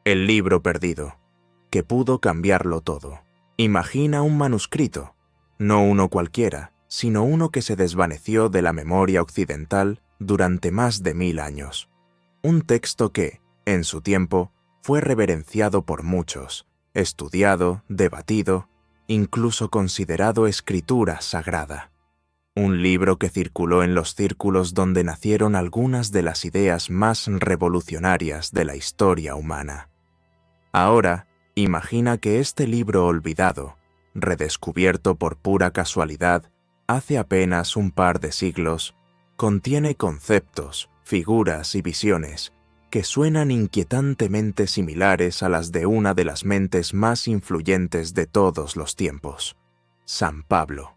El libro perdido, que pudo cambiarlo todo. Imagina un manuscrito, no uno cualquiera, sino uno que se desvaneció de la memoria occidental durante más de 1000 años. Un texto que, en su tiempo, fue reverenciado por muchos, estudiado, debatido, incluso considerado escritura sagrada. Un libro que circuló en los círculos donde nacieron algunas de las ideas más revolucionarias de la historia humana. Ahora, imagina que este libro olvidado, redescubierto por pura casualidad hace apenas un par de siglos, contiene conceptos, figuras y visiones que suenan inquietantemente similares a las de una de las mentes más influyentes de todos los tiempos, San Pablo.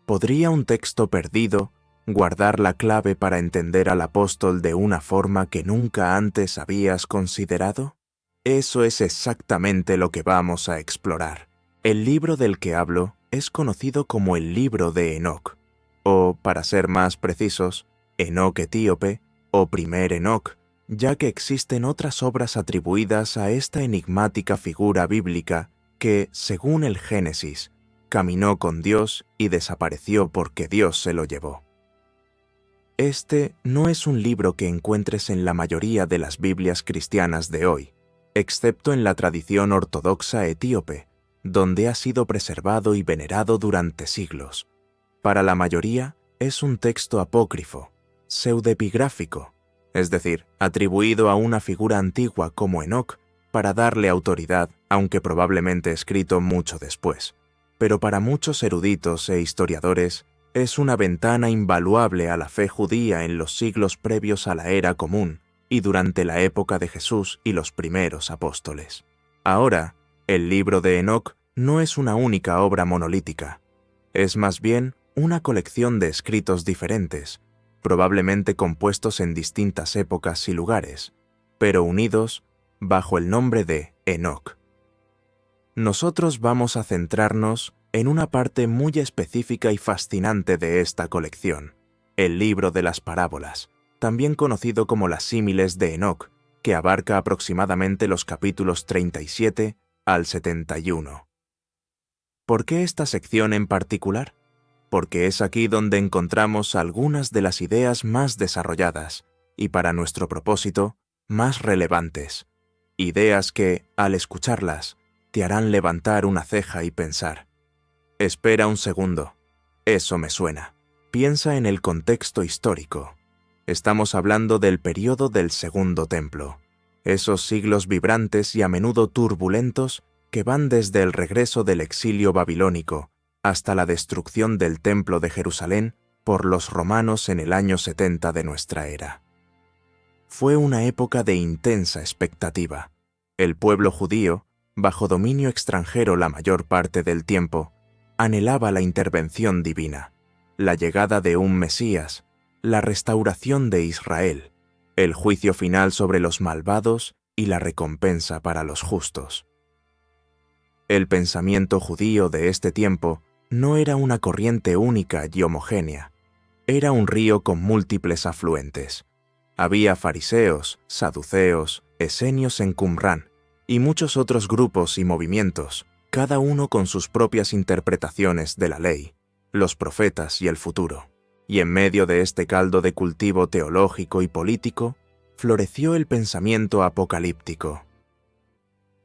¿Podría un texto perdido guardar la clave para entender al apóstol de una forma que nunca antes habías considerado? Eso es exactamente lo que vamos a explorar. El libro del que hablo es conocido como el libro de Enoc, o, para ser más precisos, Enoc etíope o primer Enoc, ya que existen otras obras atribuidas a esta enigmática figura bíblica que, según el Génesis, caminó con Dios y desapareció porque Dios se lo llevó. Este no es un libro que encuentres en la mayoría de las Biblias cristianas de hoy, excepto en la tradición ortodoxa etíope, donde ha sido preservado y venerado durante siglos. Para la mayoría, es un texto apócrifo, pseudepigráfico, es decir, atribuido a una figura antigua como Enoc para darle autoridad, aunque probablemente escrito mucho después. Pero para muchos eruditos e historiadores, es una ventana invaluable a la fe judía en los siglos previos a la era común y durante la época de Jesús y los primeros apóstoles. Ahora, el libro de Enoc no es una única obra monolítica. Es más bien una colección de escritos diferentes, probablemente compuestos en distintas épocas y lugares, pero unidos bajo el nombre de Enoc. Nosotros vamos a centrarnos en una parte muy específica y fascinante de esta colección, el libro de las parábolas, también conocido como las símiles de Enoc, que abarca aproximadamente los capítulos 37 al 71. ¿Por qué esta sección en particular? Porque es aquí donde encontramos algunas de las ideas más desarrolladas y, para nuestro propósito, más relevantes. Ideas que, al escucharlas, te harán levantar una ceja y pensar: espera un segundo, eso me suena. Piensa en el contexto histórico. Estamos hablando del período del Segundo Templo, esos siglos vibrantes y a menudo turbulentos que van desde el regreso del exilio babilónico hasta la destrucción del Templo de Jerusalén por los romanos en el año 70 de nuestra era. Fue una época de intensa expectativa. El pueblo judío, bajo dominio extranjero la mayor parte del tiempo, anhelaba la intervención divina, la llegada de un Mesías, la restauración de Israel, el juicio final sobre los malvados y la recompensa para los justos. El pensamiento judío de este tiempo no era una corriente única y homogénea, era un río con múltiples afluentes. Había fariseos, saduceos, esenios en Qumrán y muchos otros grupos y movimientos, cada uno con sus propias interpretaciones de la ley, los profetas y el futuro. Y en medio de este caldo de cultivo teológico y político, floreció el pensamiento apocalíptico.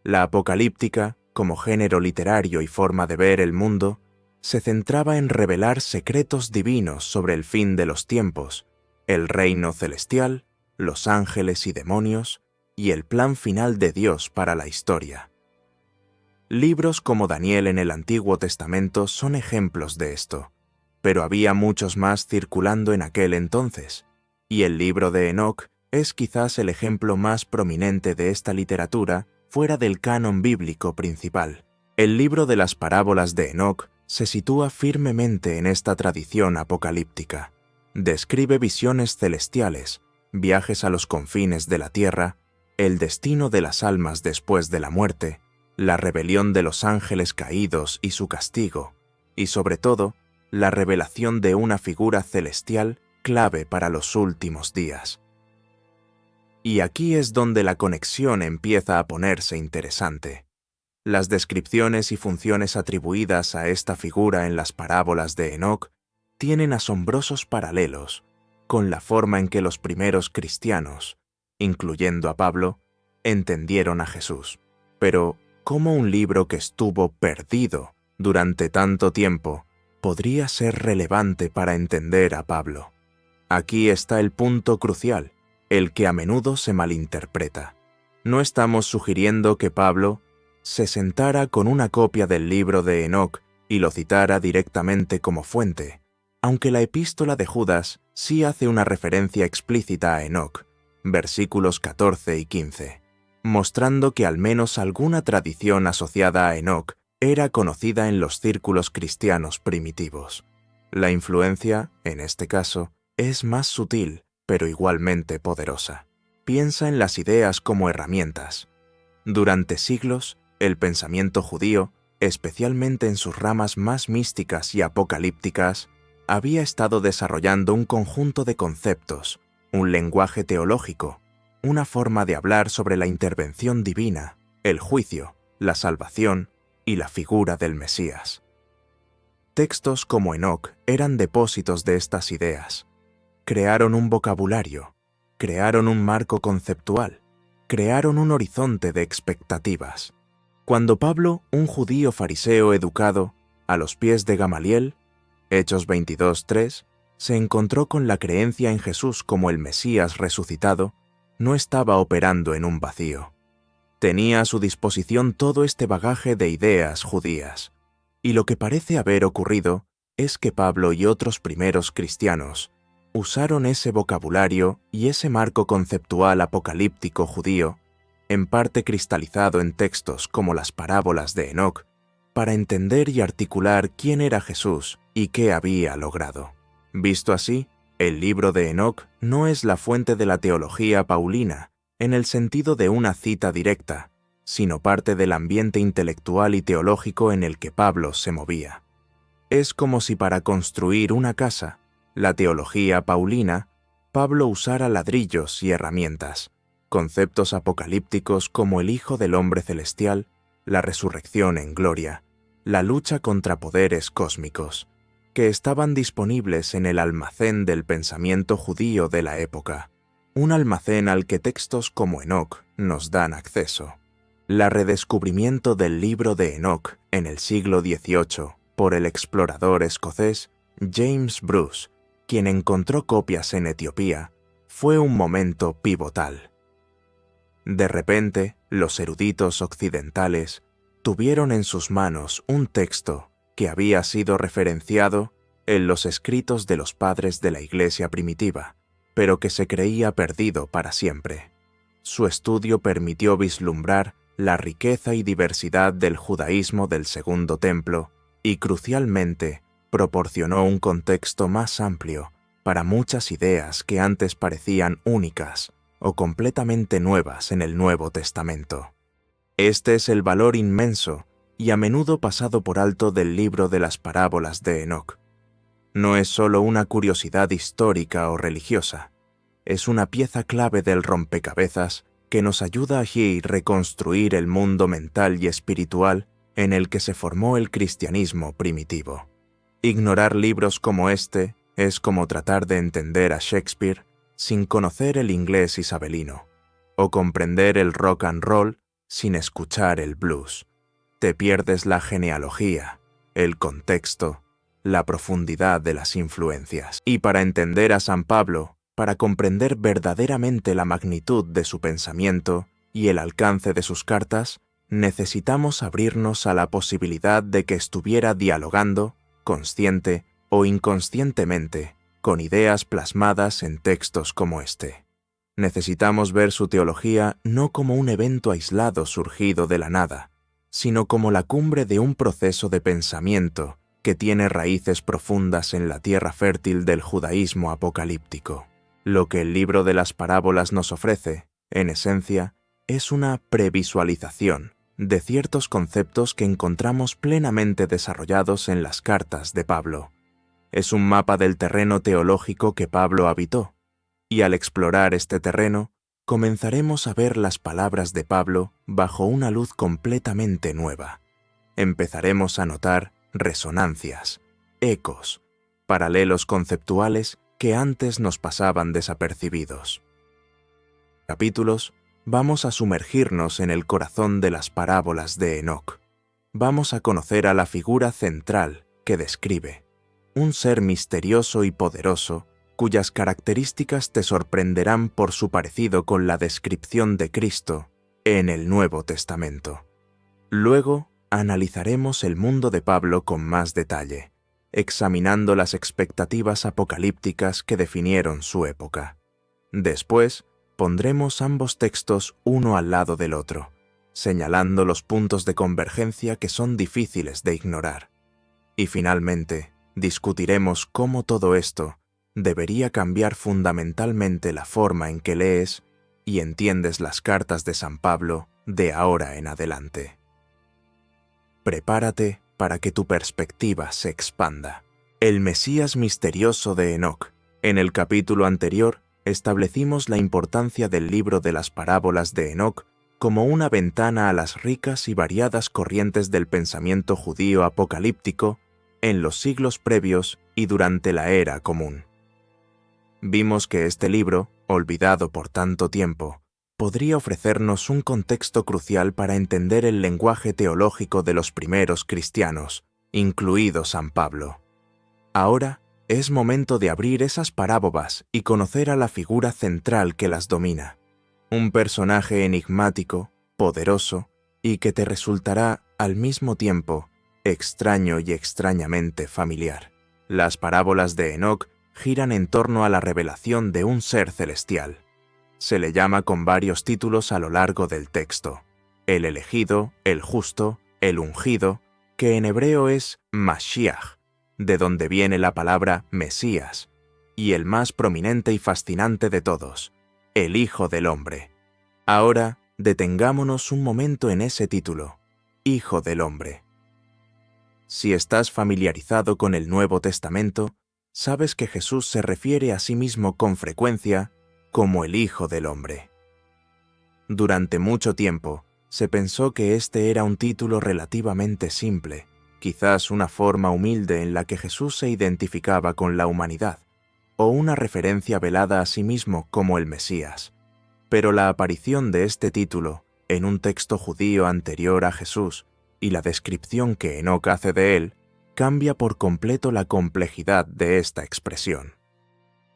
La apocalíptica, como género literario y forma de ver el mundo, se centraba en revelar secretos divinos sobre el fin de los tiempos, el reino celestial, los ángeles y demonios, y el plan final de Dios para la historia. Libros como Daniel en el Antiguo Testamento son ejemplos de esto, pero había muchos más circulando en aquel entonces, y el libro de Enoc es quizás el ejemplo más prominente de esta literatura fuera del canon bíblico principal. El libro de las parábolas de Enoc se sitúa firmemente en esta tradición apocalíptica. Describe visiones celestiales, viajes a los confines de la tierra, el destino de las almas después de la muerte, la rebelión de los ángeles caídos y su castigo, y sobre todo, la revelación de una figura celestial clave para los últimos días. Y aquí es donde la conexión empieza a ponerse interesante. Las descripciones y funciones atribuidas a esta figura en las parábolas de Enoc tienen asombrosos paralelos con la forma en que los primeros cristianos, incluyendo a Pablo, entendieron a Jesús. Pero, ¿cómo un libro que estuvo perdido durante tanto tiempo podría ser relevante para entender a Pablo? Aquí está el punto crucial, el que a menudo se malinterpreta. No estamos sugiriendo que Pablo se sentara con una copia del libro de Enoc y lo citara directamente como fuente, aunque la epístola de Judas sí hace una referencia explícita a Enoc, versículos 14 y 15, mostrando que al menos alguna tradición asociada a Enoc era conocida en los círculos cristianos primitivos. La influencia, en este caso, es más sutil, pero igualmente poderosa. Piensa en las ideas como herramientas. Durante siglos, el pensamiento judío, especialmente en sus ramas más místicas y apocalípticas, había estado desarrollando un conjunto de conceptos, un lenguaje teológico, una forma de hablar sobre la intervención divina, el juicio, la salvación y la figura del Mesías. Textos como Enoc eran depósitos de estas ideas. Crearon un vocabulario, crearon un marco conceptual, crearon un horizonte de expectativas. Cuando Pablo, un judío fariseo educado, a los pies de Gamaliel, Hechos 22:3, se encontró con la creencia en Jesús como el Mesías resucitado, no estaba operando en un vacío. Tenía a su disposición todo este bagaje de ideas judías, y lo que parece haber ocurrido es que Pablo y otros primeros cristianos usaron ese vocabulario y ese marco conceptual apocalíptico judío, en parte cristalizado en textos como las parábolas de Enoc, para entender y articular quién era Jesús y qué había logrado. Visto así, el libro de Enoc no es la fuente de la teología paulina, en el sentido de una cita directa, sino parte del ambiente intelectual y teológico en el que Pablo se movía. Es como si para construir una casa, la teología paulina, Pablo usara ladrillos y herramientas, conceptos apocalípticos como el Hijo del Hombre Celestial, la resurrección en gloria, la lucha contra poderes cósmicos, que estaban disponibles en el almacén del pensamiento judío de la época, un almacén al que textos como Enoc nos dan acceso. El redescubrimiento del libro de Enoc en el siglo XVIII por el explorador escocés James Bruce, quien encontró copias en Etiopía, fue un momento pivotal. De repente, los eruditos occidentales tuvieron en sus manos un texto que había sido referenciado en los escritos de los padres de la Iglesia primitiva, pero que se creía perdido para siempre. Su estudio permitió vislumbrar la riqueza y diversidad del judaísmo del Segundo Templo y, crucialmente, proporcionó un contexto más amplio para muchas ideas que antes parecían únicas o completamente nuevas en el Nuevo Testamento. Este es el valor inmenso y a menudo pasado por alto del libro de las parábolas de Enoc. No es solo una curiosidad histórica o religiosa, es una pieza clave del rompecabezas que nos ayuda a reconstruir el mundo mental y espiritual en el que se formó el cristianismo primitivo. Ignorar libros como este es como tratar de entender a Shakespeare sin conocer el inglés isabelino, o comprender el rock and roll sin escuchar el blues. Te pierdes la genealogía, el contexto, la profundidad de las influencias. Y para entender a San Pablo, para comprender verdaderamente la magnitud de su pensamiento y el alcance de sus cartas, necesitamos abrirnos a la posibilidad de que estuviera dialogando, consciente o inconscientemente, con ideas plasmadas en textos como este. Necesitamos ver su teología no como un evento aislado surgido de la nada, sino como la cumbre de un proceso de pensamiento que tiene raíces profundas en la tierra fértil del judaísmo apocalíptico. Lo que el libro de las parábolas nos ofrece, en esencia, es una previsualización de ciertos conceptos que encontramos plenamente desarrollados en las cartas de Pablo. Es un mapa del terreno teológico que Pablo habitó, y al explorar este terreno, comenzaremos a ver las palabras de Pablo bajo una luz completamente nueva. Empezaremos a notar resonancias, ecos, paralelos conceptuales que antes nos pasaban desapercibidos. Capítulos, vamos a sumergirnos en el corazón de las parábolas de Enoc. Vamos a conocer a la figura central que describe, un ser misterioso y poderoso cuyas características te sorprenderán por su parecido con la descripción de Cristo en el Nuevo Testamento. Luego, analizaremos el mundo de Pablo con más detalle, examinando las expectativas apocalípticas que definieron su época. Después, pondremos ambos textos uno al lado del otro, señalando los puntos de convergencia que son difíciles de ignorar. Y finalmente, discutiremos cómo todo esto debería cambiar fundamentalmente la forma en que lees y entiendes las cartas de San Pablo de ahora en adelante. Prepárate para que tu perspectiva se expanda. El Mesías misterioso de Enoc. En el capítulo anterior, establecimos la importancia del libro de las parábolas de Enoc como una ventana a las ricas y variadas corrientes del pensamiento judío apocalíptico en los siglos previos y durante la era común. Vimos que este libro, olvidado por tanto tiempo, podría ofrecernos un contexto crucial para entender el lenguaje teológico de los primeros cristianos, incluido San Pablo. Ahora es momento de abrir esas parábolas y conocer a la figura central que las domina, un personaje enigmático, poderoso y que te resultará, al mismo tiempo, extraño y extrañamente familiar. Las parábolas de Enoc giran en torno a la revelación de un ser celestial. Se le llama con varios títulos a lo largo del texto: el elegido, el justo, el ungido, que en hebreo es Mashiach, de donde viene la palabra Mesías, y el más prominente y fascinante de todos, el Hijo del Hombre. Ahora, detengámonos un momento en ese título, Hijo del Hombre. Si estás familiarizado con el Nuevo Testamento, sabes que Jesús se refiere a sí mismo con frecuencia como el Hijo del Hombre. Durante mucho tiempo, se pensó que este era un título relativamente simple, quizás una forma humilde en la que Jesús se identificaba con la humanidad, o una referencia velada a sí mismo como el Mesías. Pero la aparición de este título en un texto judío anterior a Jesús y la descripción que Enoc hace de él cambia por completo la complejidad de esta expresión.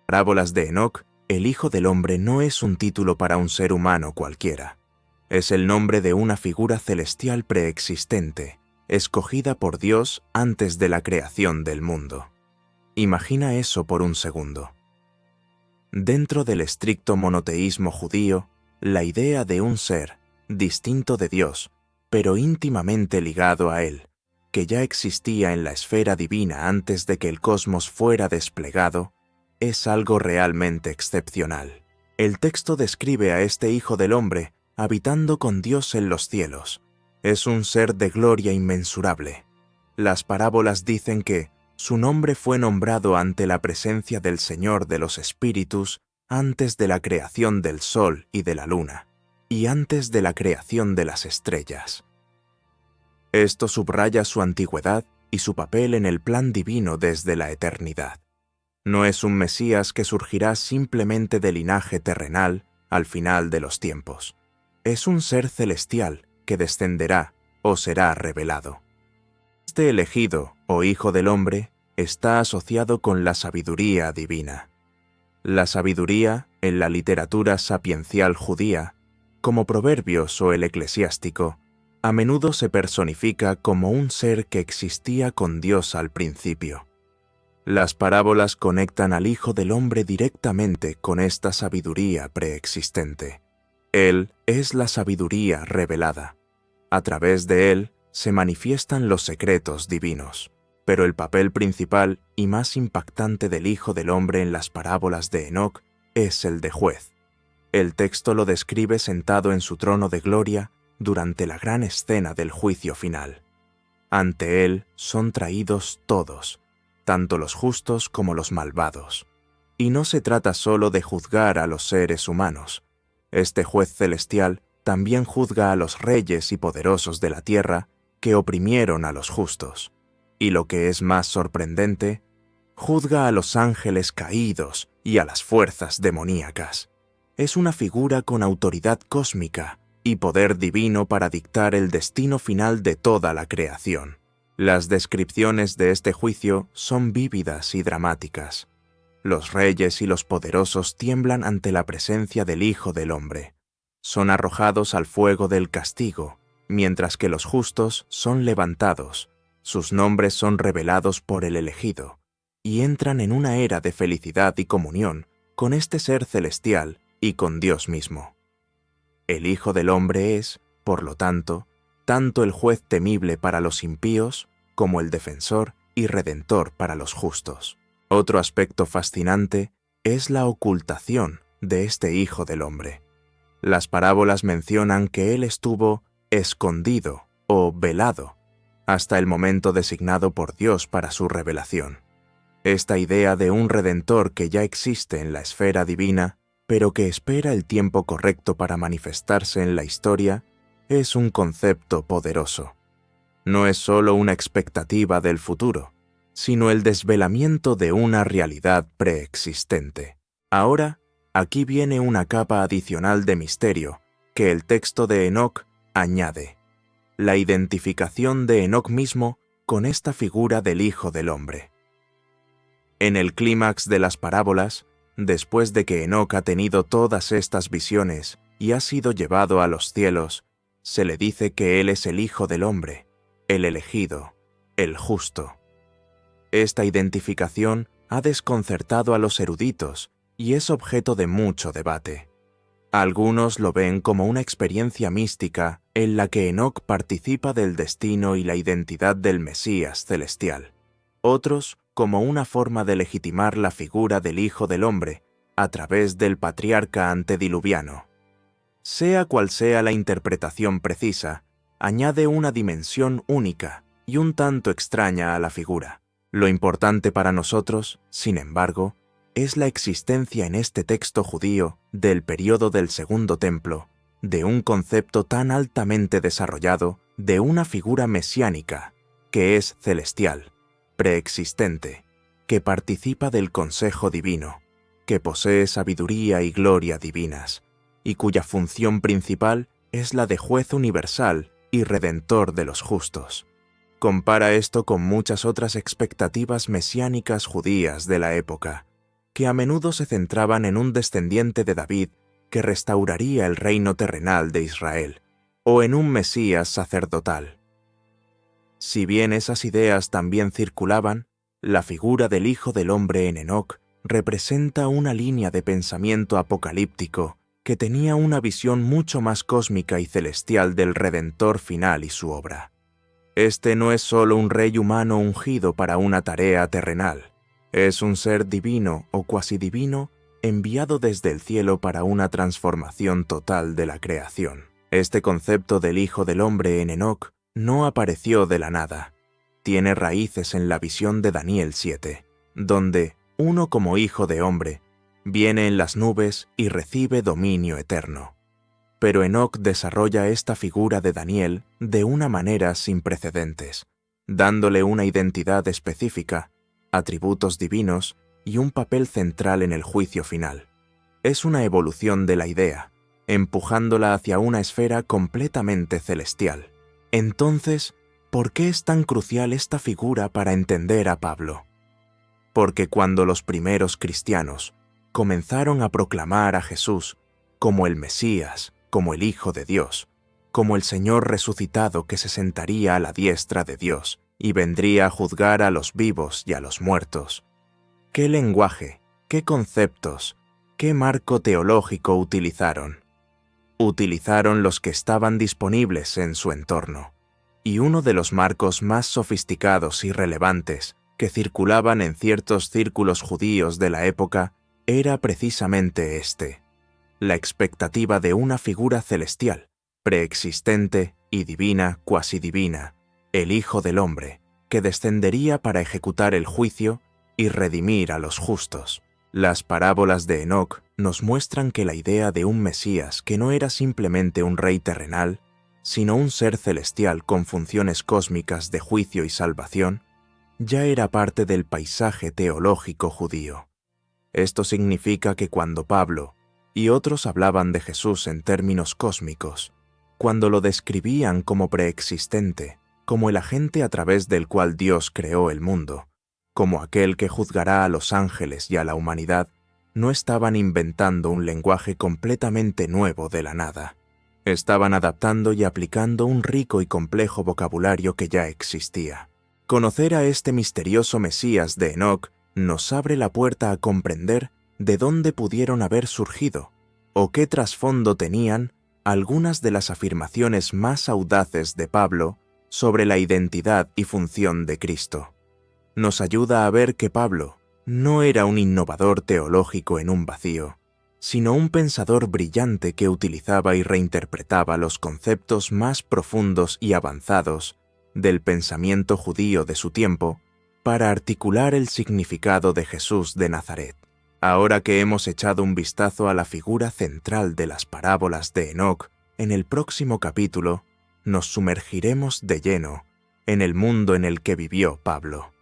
Parábolas de Enoc, el Hijo del Hombre no es un título para un ser humano cualquiera. Es el nombre de una figura celestial preexistente, escogida por Dios antes de la creación del mundo. Imagina eso por un segundo. Dentro del estricto monoteísmo judío, la idea de un ser, distinto de Dios, pero íntimamente ligado a él, que ya existía en la esfera divina antes de que el cosmos fuera desplegado, es algo realmente excepcional. El texto describe a este Hijo del Hombre habitando con Dios en los cielos. Es un ser de gloria inmensurable. Las parábolas dicen que su nombre fue nombrado ante la presencia del Señor de los Espíritus antes de la creación del sol y de la luna, y antes de la creación de las estrellas. Esto subraya su antigüedad y su papel en el plan divino desde la eternidad. No es un Mesías que surgirá simplemente de linaje terrenal al final de los tiempos. Es un ser celestial que descenderá o será revelado. Este elegido, o Hijo del Hombre, está asociado con la sabiduría divina. La sabiduría, en la literatura sapiencial judía, como Proverbios o el Eclesiástico, a menudo se personifica como un ser que existía con Dios al principio. Las parábolas conectan al Hijo del Hombre directamente con esta sabiduría preexistente. Él es la sabiduría revelada. A través de él se manifiestan los secretos divinos. Pero el papel principal y más impactante del Hijo del Hombre en las parábolas de Enoc es el de juez. El texto lo describe sentado en su trono de gloria durante la gran escena del juicio final. Ante él son traídos todos, tanto los justos como los malvados. Y no se trata solo de juzgar a los seres humanos, Este juez celestial también juzga a los reyes y poderosos de la tierra que oprimieron a los justos. Y lo que es más sorprendente, juzga a los ángeles caídos y a las fuerzas demoníacas. Es una figura con autoridad cósmica y poder divino para dictar el destino final de toda la creación. Las descripciones de este juicio son vívidas y dramáticas. Los reyes y los poderosos tiemblan ante la presencia del Hijo del Hombre. Son arrojados al fuego del castigo, mientras que los justos son levantados, sus nombres son revelados por el elegido, y entran en una era de felicidad y comunión con este ser celestial y con Dios mismo. El Hijo del Hombre es, por lo tanto el juez temible para los impíos como el defensor y redentor para los justos. Otro aspecto fascinante es la ocultación de este Hijo del Hombre. Las parábolas mencionan que él estuvo escondido o velado hasta el momento designado por Dios para su revelación. Esta idea de un redentor que ya existe en la esfera divina, pero que espera el tiempo correcto para manifestarse en la historia, es un concepto poderoso. No es solo una expectativa del futuro, sino el desvelamiento de una realidad preexistente. Ahora, aquí viene una capa adicional de misterio que el texto de Enoc añade: la identificación de Enoc mismo con esta figura del Hijo del Hombre. En el clímax de las parábolas, después de que Enoc ha tenido todas estas visiones y ha sido llevado a los cielos, se le dice que él es el Hijo del Hombre, el elegido, el justo. Esta identificación ha desconcertado a los eruditos y es objeto de mucho debate. Algunos lo ven como una experiencia mística en la que Enoc participa del destino y la identidad del Mesías celestial. Otros como una forma de legitimar la figura del Hijo del Hombre a través del patriarca antediluviano. Sea cual sea la interpretación precisa, añade una dimensión única y un tanto extraña a la figura. Lo importante para nosotros, sin embargo, es la existencia en este texto judío del período del Segundo Templo, de un concepto tan altamente desarrollado de una figura mesiánica, que es celestial, preexistente, que participa del consejo divino, que posee sabiduría y gloria divinas, y cuya función principal es la de juez universal y redentor de los justos. Compara esto con muchas otras expectativas mesiánicas judías de la época, que a menudo se centraban en un descendiente de David que restauraría el reino terrenal de Israel, o en un Mesías sacerdotal. Si bien esas ideas también circulaban, la figura del Hijo del Hombre en Enoc representa una línea de pensamiento apocalíptico que tenía una visión mucho más cósmica y celestial del Redentor final y su obra. Este no es solo un rey humano ungido para una tarea terrenal, es un ser divino o cuasi divino enviado desde el cielo para una transformación total de la creación. Este concepto del Hijo del Hombre en Enoc no apareció de la nada. Tiene raíces en la visión de Daniel 7, donde uno como hijo de hombre viene en las nubes y recibe dominio eterno. Pero Enoc desarrolla esta figura de Daniel de una manera sin precedentes, dándole una identidad específica, atributos divinos y un papel central en el juicio final. Es una evolución de la idea, empujándola hacia una esfera completamente celestial. Entonces, ¿por qué es tan crucial esta figura para entender a Pablo? Porque cuando los primeros cristianos comenzaron a proclamar a Jesús como el Mesías, como el Hijo de Dios, como el Señor resucitado que se sentaría a la diestra de Dios y vendría a juzgar a los vivos y a los muertos, ¿qué lenguaje, qué conceptos, qué marco teológico utilizaron? Utilizaron los que estaban disponibles en su entorno, y uno de los marcos más sofisticados y relevantes que circulaban en ciertos círculos judíos de la época era precisamente este: la expectativa de una figura celestial, preexistente y divina, cuasi divina, el Hijo del Hombre, que descendería para ejecutar el juicio y redimir a los justos. Las parábolas de Enoc nos muestran que la idea de un Mesías que no era simplemente un rey terrenal, sino un ser celestial con funciones cósmicas de juicio y salvación, ya era parte del paisaje teológico judío. Esto significa que cuando Pablo y otros hablaban de Jesús en términos cósmicos, cuando lo describían como preexistente, como el agente a través del cual Dios creó el mundo, como aquel que juzgará a los ángeles y a la humanidad, no estaban inventando un lenguaje completamente nuevo de la nada. Estaban adaptando y aplicando un rico y complejo vocabulario que ya existía. Conocer a este misterioso Mesías de Enoc nos abre la puerta a comprender de dónde pudieron haber surgido o qué trasfondo tenían algunas de las afirmaciones más audaces de Pablo sobre la identidad y función de Cristo. Nos ayuda a ver que Pablo no era un innovador teológico en un vacío, sino un pensador brillante que utilizaba y reinterpretaba los conceptos más profundos y avanzados del pensamiento judío de su tiempo para articular el significado de Jesús de Nazaret. Ahora que hemos echado un vistazo a la figura central de las parábolas de Enoc, en el próximo capítulo nos sumergiremos de lleno en el mundo en el que vivió Pablo.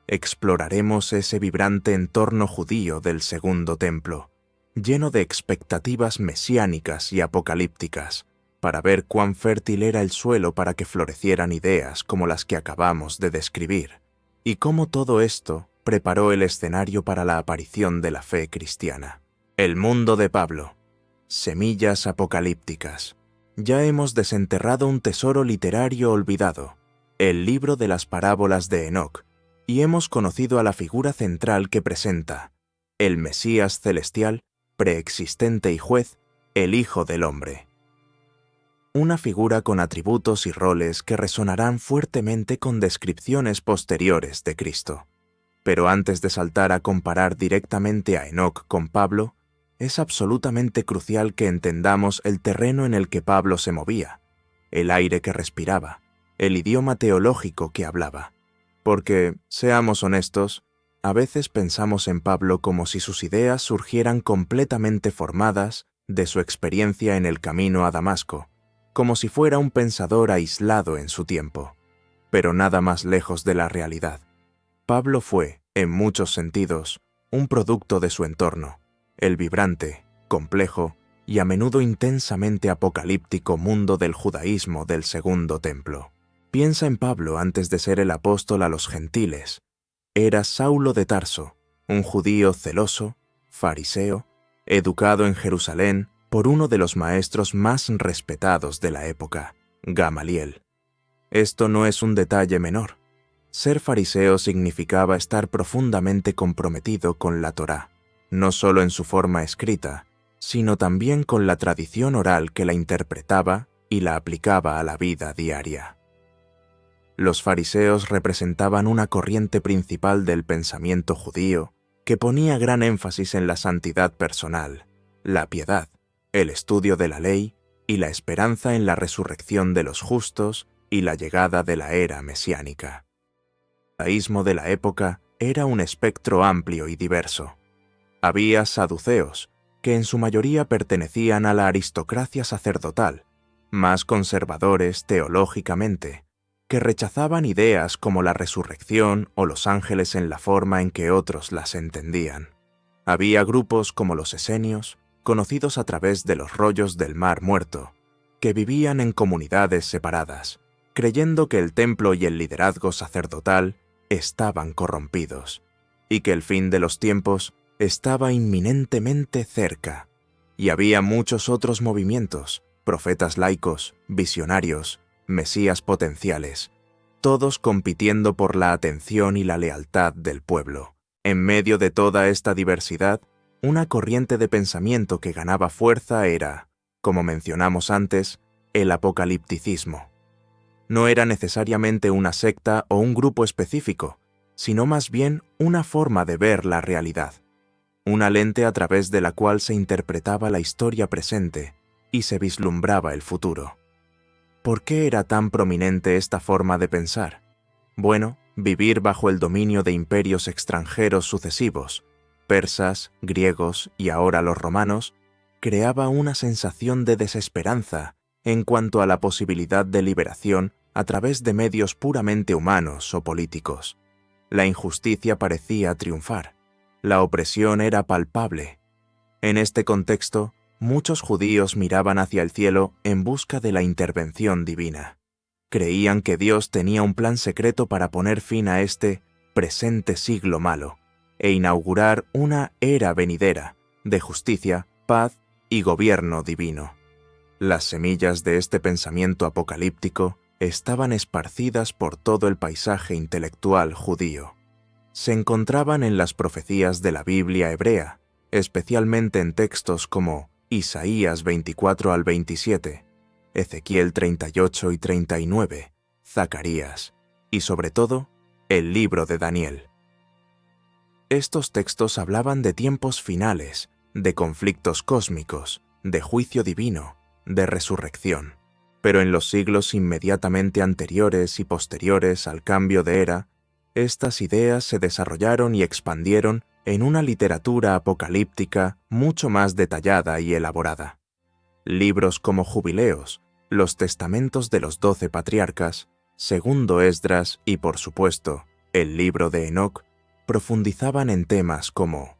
Exploraremos ese vibrante entorno judío del Segundo Templo, lleno de expectativas mesiánicas y apocalípticas, para ver cuán fértil era el suelo para que florecieran ideas como las que acabamos de describir, y cómo todo esto preparó el escenario para la aparición de la fe cristiana. El mundo de Pablo. Semillas apocalípticas. Ya hemos desenterrado un tesoro literario olvidado, el libro de las parábolas de Enoc, y hemos conocido a la figura central que presenta, el Mesías celestial, preexistente y juez, el Hijo del Hombre. Una figura con atributos y roles que resonarán fuertemente con descripciones posteriores de Cristo. Pero antes de saltar a comparar directamente a Enoc con Pablo, es absolutamente crucial que entendamos el terreno en el que Pablo se movía, el aire que respiraba, el idioma teológico que hablaba. Porque, seamos honestos, a veces pensamos en Pablo como si sus ideas surgieran completamente formadas de su experiencia en el camino a Damasco, como si fuera un pensador aislado en su tiempo. Pero nada más lejos de la realidad. Pablo fue, en muchos sentidos, un producto de su entorno, el vibrante, complejo y a menudo intensamente apocalíptico mundo del judaísmo del Segundo Templo. Piensa en Pablo antes de ser el apóstol a los gentiles. Era Saulo de Tarso, un judío celoso, fariseo, educado en Jerusalén por uno de los maestros más respetados de la época, Gamaliel. Esto no es un detalle menor. Ser fariseo significaba estar profundamente comprometido con la Torá, no solo en su forma escrita, sino también con la tradición oral que la interpretaba y la aplicaba a la vida diaria. Los fariseos representaban una corriente principal del pensamiento judío que ponía gran énfasis en la santidad personal, la piedad, el estudio de la ley y la esperanza en la resurrección de los justos y la llegada de la era mesiánica. El judaísmo de la época era un espectro amplio y diverso. Había saduceos, que en su mayoría pertenecían a la aristocracia sacerdotal, más conservadores teológicamente, que rechazaban ideas como la resurrección o los ángeles en la forma en que otros las entendían. Había grupos como los esenios, conocidos a través de los rollos del Mar Muerto, que vivían en comunidades separadas, creyendo que el templo y el liderazgo sacerdotal estaban corrompidos, y que el fin de los tiempos estaba inminentemente cerca. Y había muchos otros movimientos, profetas laicos, visionarios, mesías potenciales, todos compitiendo por la atención y la lealtad del pueblo. En medio de toda esta diversidad, una corriente de pensamiento que ganaba fuerza era, como mencionamos antes, el apocalipticismo. No era necesariamente una secta o un grupo específico, sino más bien una forma de ver la realidad, una lente a través de la cual se interpretaba la historia presente y se vislumbraba el futuro. ¿Por qué era tan prominente esta forma de pensar? Bueno, vivir bajo el dominio de imperios extranjeros sucesivos, persas, griegos y ahora los romanos, creaba una sensación de desesperanza en cuanto a la posibilidad de liberación a través de medios puramente humanos o políticos. La injusticia parecía triunfar. La opresión era palpable. En este contexto, muchos judíos miraban hacia el cielo en busca de la intervención divina. Creían que Dios tenía un plan secreto para poner fin a este presente siglo malo e inaugurar una era venidera de justicia, paz y gobierno divino. Las semillas de este pensamiento apocalíptico estaban esparcidas por todo el paisaje intelectual judío. Se encontraban en las profecías de la Biblia hebrea, especialmente en textos como Isaías 24 al 27, Ezequiel 38 y 39, Zacarías y, sobre todo, el libro de Daniel. Estos textos hablaban de tiempos finales, de conflictos cósmicos, de juicio divino, de resurrección. Pero en los siglos inmediatamente anteriores y posteriores al cambio de era, estas ideas se desarrollaron y expandieron en una literatura apocalíptica mucho más detallada y elaborada. Libros como Jubileos, los testamentos de los 12 patriarcas, Segundo Esdras y, por supuesto, el libro de Enoc, profundizaban en temas como: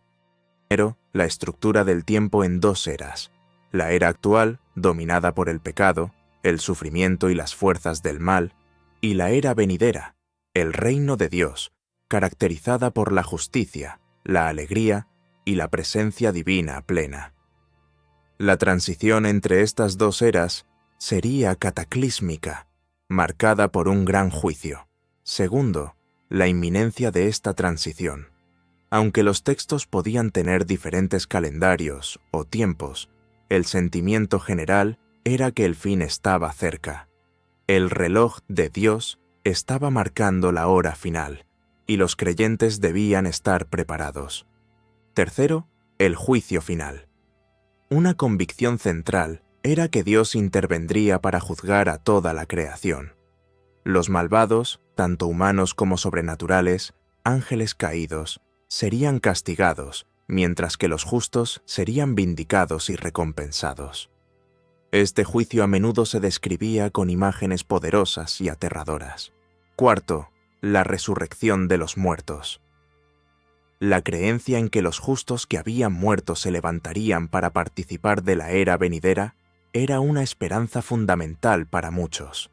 primero, la estructura del tiempo en dos eras: la era actual, dominada por el pecado, el sufrimiento y las fuerzas del mal, y la era venidera, el reino de Dios, caracterizada por la justicia, la alegría y la presencia divina plena. La transición entre estas dos eras sería cataclísmica, marcada por un gran juicio. Segundo, la inminencia de esta transición. Aunque los textos podían tener diferentes calendarios o tiempos, el sentimiento general era que el fin estaba cerca. El reloj de Dios estaba marcando la hora final, y los creyentes debían estar preparados. Tercero, el juicio final. Una convicción central era que Dios intervendría para juzgar a toda la creación. Los malvados, tanto humanos como sobrenaturales, ángeles caídos, serían castigados, mientras que los justos serían vindicados y recompensados. Este juicio a menudo se describía con imágenes poderosas y aterradoras. Cuarto, la resurrección de los muertos. La creencia en que los justos que habían muerto se levantarían para participar de la era venidera era una esperanza fundamental para muchos.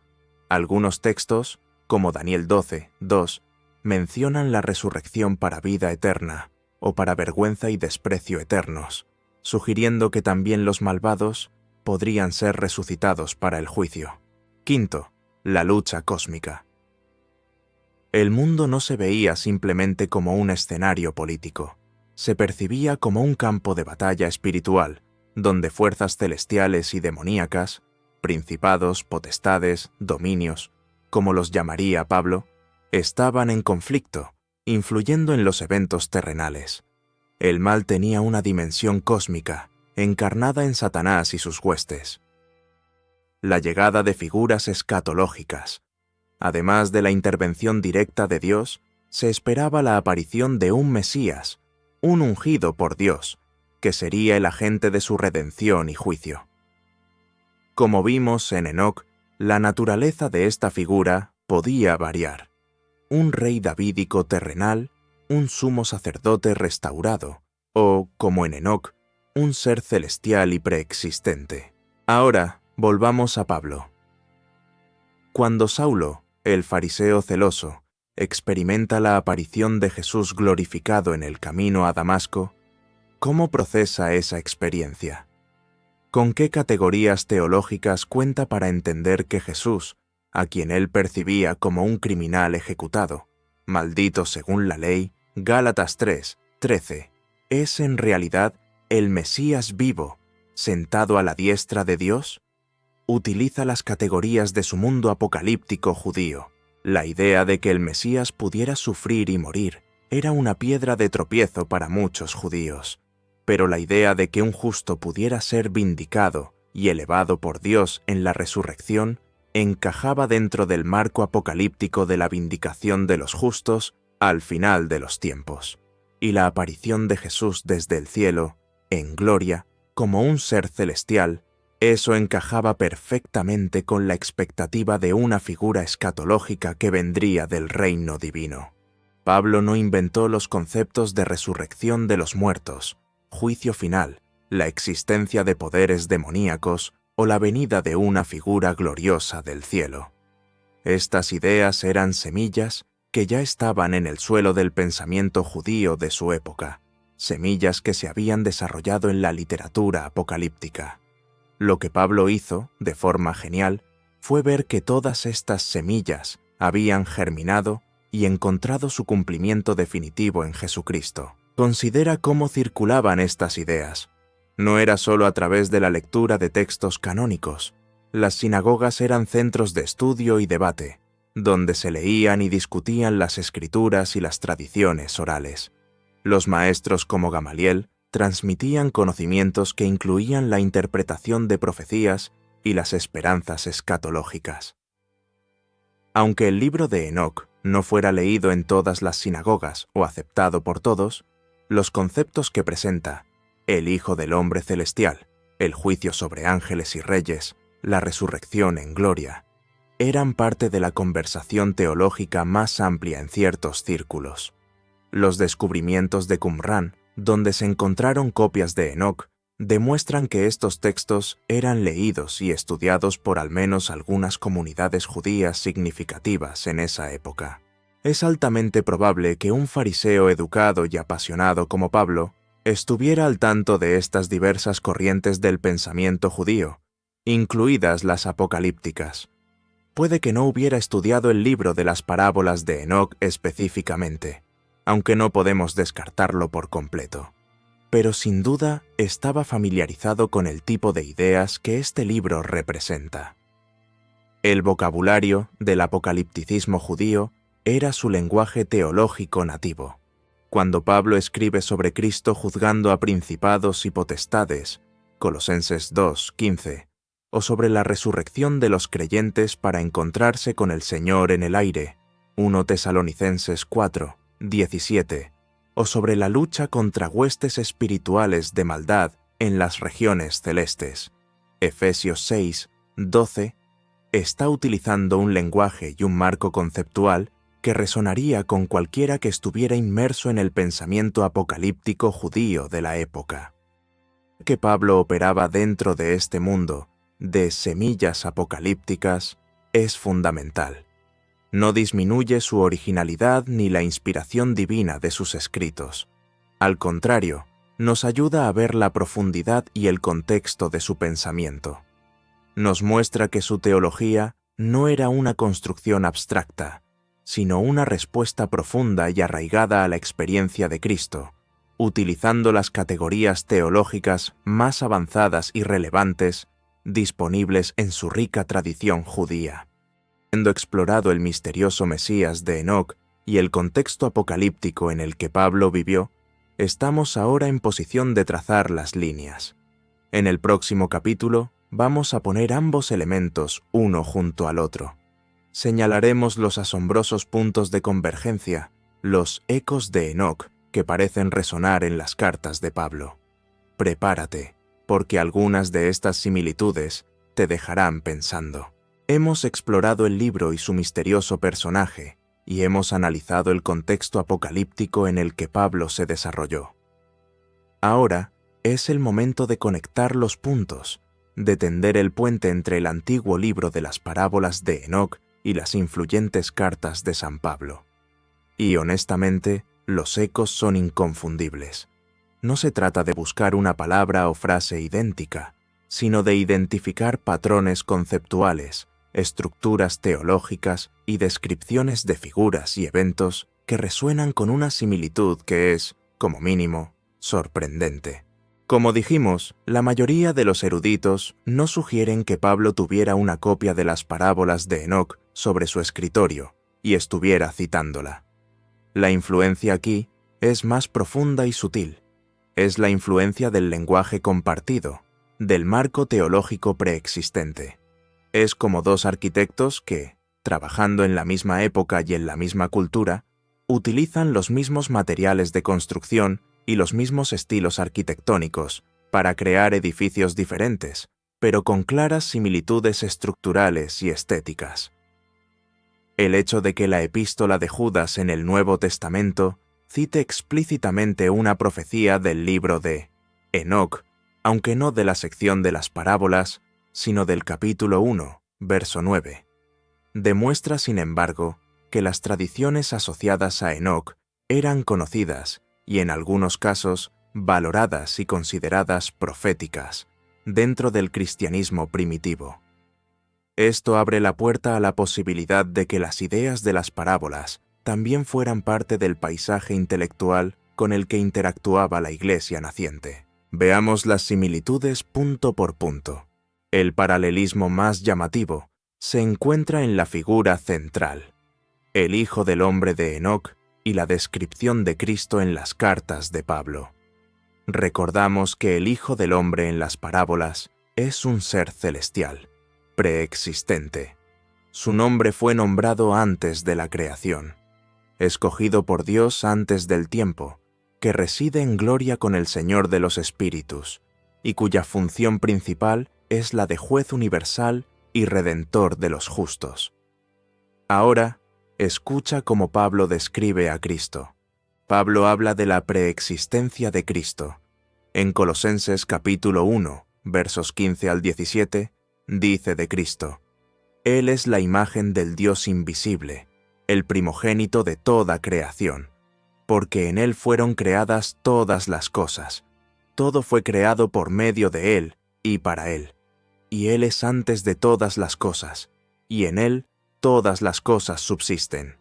Algunos textos, como Daniel 12, 2, mencionan la resurrección para vida eterna o para vergüenza y desprecio eternos, sugiriendo que también los malvados podrían ser resucitados para el juicio. Quinto, la lucha cósmica. El mundo no se veía simplemente como un escenario político, se percibía como un campo de batalla espiritual, donde fuerzas celestiales y demoníacas, principados, potestades, dominios, como los llamaría Pablo, estaban en conflicto, influyendo en los eventos terrenales. El mal tenía una dimensión cósmica, encarnada en Satanás y sus huestes. La llegada de figuras escatológicas. Además de la intervención directa de Dios, se esperaba la aparición de un Mesías, un ungido por Dios, que sería el agente de su redención y juicio. Como vimos en Enoc, la naturaleza de esta figura podía variar. Un rey davídico terrenal, un sumo sacerdote restaurado, o, como en Enoc, un ser celestial y preexistente. Ahora, volvamos a Pablo. Cuando Saulo, el fariseo celoso, experimenta la aparición de Jesús glorificado en el camino a Damasco, ¿cómo procesa esa experiencia? ¿Con qué categorías teológicas cuenta para entender que Jesús, a quien él percibía como un criminal ejecutado, maldito según la ley, Gálatas 3, 13, es en realidad el Mesías vivo, sentado a la diestra de Dios? Utiliza las categorías de su mundo apocalíptico judío. La idea de que el Mesías pudiera sufrir y morir era una piedra de tropiezo para muchos judíos, pero la idea de que un justo pudiera ser vindicado y elevado por Dios en la resurrección encajaba dentro del marco apocalíptico de la vindicación de los justos al final de los tiempos. y la aparición de Jesús desde el cielo, en gloria, como un ser celestial, eso encajaba perfectamente con la expectativa de una figura escatológica que vendría del reino divino. Pablo no inventó los conceptos de resurrección de los muertos, juicio final, la existencia de poderes demoníacos o la venida de una figura gloriosa del cielo. Estas ideas eran semillas que ya estaban en el suelo del pensamiento judío de su época, semillas que se habían desarrollado en la literatura apocalíptica. Lo que Pablo hizo, de forma genial, fue ver que todas estas semillas habían germinado y encontrado su cumplimiento definitivo en Jesucristo. Considera cómo circulaban estas ideas. No era solo a través de la lectura de textos canónicos. Las sinagogas eran centros de estudio y debate, donde se leían y discutían las escrituras y las tradiciones orales. Los maestros como Gamaliel transmitían conocimientos que incluían la interpretación de profecías y las esperanzas escatológicas. Aunque el libro de Enoc no fuera leído en todas las sinagogas o aceptado por todos, los conceptos que presenta, el Hijo del Hombre Celestial, el juicio sobre ángeles y reyes, la resurrección en gloria, eran parte de la conversación teológica más amplia en ciertos círculos. Los descubrimientos de Qumrán, donde se encontraron copias de Enoc, demuestran que estos textos eran leídos y estudiados por al menos algunas comunidades judías significativas en esa época. Es altamente probable que un fariseo educado y apasionado como Pablo estuviera al tanto de estas diversas corrientes del pensamiento judío, incluidas las apocalípticas. Puede que no hubiera estudiado el libro de las parábolas de Enoc específicamente, aunque no podemos descartarlo por completo. Pero sin duda estaba familiarizado con el tipo de ideas que este libro representa. El vocabulario del apocalipticismo judío era su lenguaje teológico nativo. Cuando Pablo escribe sobre Cristo juzgando a principados y potestades, Colosenses 2:15, o sobre la resurrección de los creyentes para encontrarse con el Señor en el aire, 1 Tesalonicenses 4:17, o sobre la lucha contra huestes espirituales de maldad en las regiones celestes, Efesios 6:12, está utilizando un lenguaje y un marco conceptual que resonaría con cualquiera que estuviera inmerso en el pensamiento apocalíptico judío de la época. Que Pablo operaba dentro de este mundo de semillas apocalípticas es fundamental. No disminuye su originalidad ni la inspiración divina de sus escritos. Al contrario, nos ayuda a ver la profundidad y el contexto de su pensamiento. Nos muestra que su teología no era una construcción abstracta, sino una respuesta profunda y arraigada a la experiencia de Cristo, utilizando las categorías teológicas más avanzadas y relevantes disponibles en su rica tradición judía. Habiendo explorado el misterioso Mesías de Enoc y el contexto apocalíptico en el que Pablo vivió, estamos ahora en posición de trazar las líneas. En el próximo capítulo vamos a poner ambos elementos uno junto al otro. Señalaremos los asombrosos puntos de convergencia, los ecos de Enoc que parecen resonar en las cartas de Pablo. Prepárate, porque algunas de estas similitudes te dejarán pensando. Hemos explorado el libro y su misterioso personaje, y hemos analizado el contexto apocalíptico en el que Pablo se desarrolló. Ahora es el momento de conectar los puntos, de tender el puente entre el antiguo libro de las parábolas de Enoc y las influyentes cartas de San Pablo. Y honestamente, los ecos son inconfundibles. No se trata de buscar una palabra o frase idéntica, sino de identificar patrones conceptuales, estructuras teológicas y descripciones de figuras y eventos que resuenan con una similitud que es, como mínimo, sorprendente. Como dijimos, la mayoría de los eruditos no sugieren que Pablo tuviera una copia de las parábolas de Enoc sobre su escritorio y estuviera citándola. La influencia aquí es más profunda y sutil. Es la influencia del lenguaje compartido, del marco teológico preexistente. Es como dos arquitectos que, trabajando en la misma época y en la misma cultura, utilizan los mismos materiales de construcción y los mismos estilos arquitectónicos para crear edificios diferentes, pero con claras similitudes estructurales y estéticas. El hecho de que la epístola de Judas en el Nuevo Testamento cite explícitamente una profecía del libro de Enoc, aunque no de la sección de las parábolas, sino del capítulo 1, verso 9, demuestra, sin embargo, que las tradiciones asociadas a Enoc eran conocidas y, en algunos casos, valoradas y consideradas proféticas dentro del cristianismo primitivo. Esto abre la puerta a la posibilidad de que las ideas de las parábolas también fueran parte del paisaje intelectual con el que interactuaba la Iglesia naciente. Veamos las similitudes punto por punto. El paralelismo más llamativo se encuentra en la figura central, el Hijo del Hombre de Enoc y la descripción de Cristo en las cartas de Pablo. Recordamos que el Hijo del Hombre en las parábolas es un ser celestial, preexistente. Su nombre fue nombrado antes de la creación, escogido por Dios antes del tiempo, que reside en gloria con el Señor de los Espíritus, y cuya función principal es la de juez universal y redentor de los justos. Ahora, escucha cómo Pablo describe a Cristo. Pablo habla de la preexistencia de Cristo. En Colosenses capítulo 1, versos 15 al 17, dice de Cristo: Él es la imagen del Dios invisible, el primogénito de toda creación, porque en Él fueron creadas todas las cosas. Todo fue creado por medio de Él y para Él. Y Él es antes de todas las cosas, y en Él todas las cosas subsisten.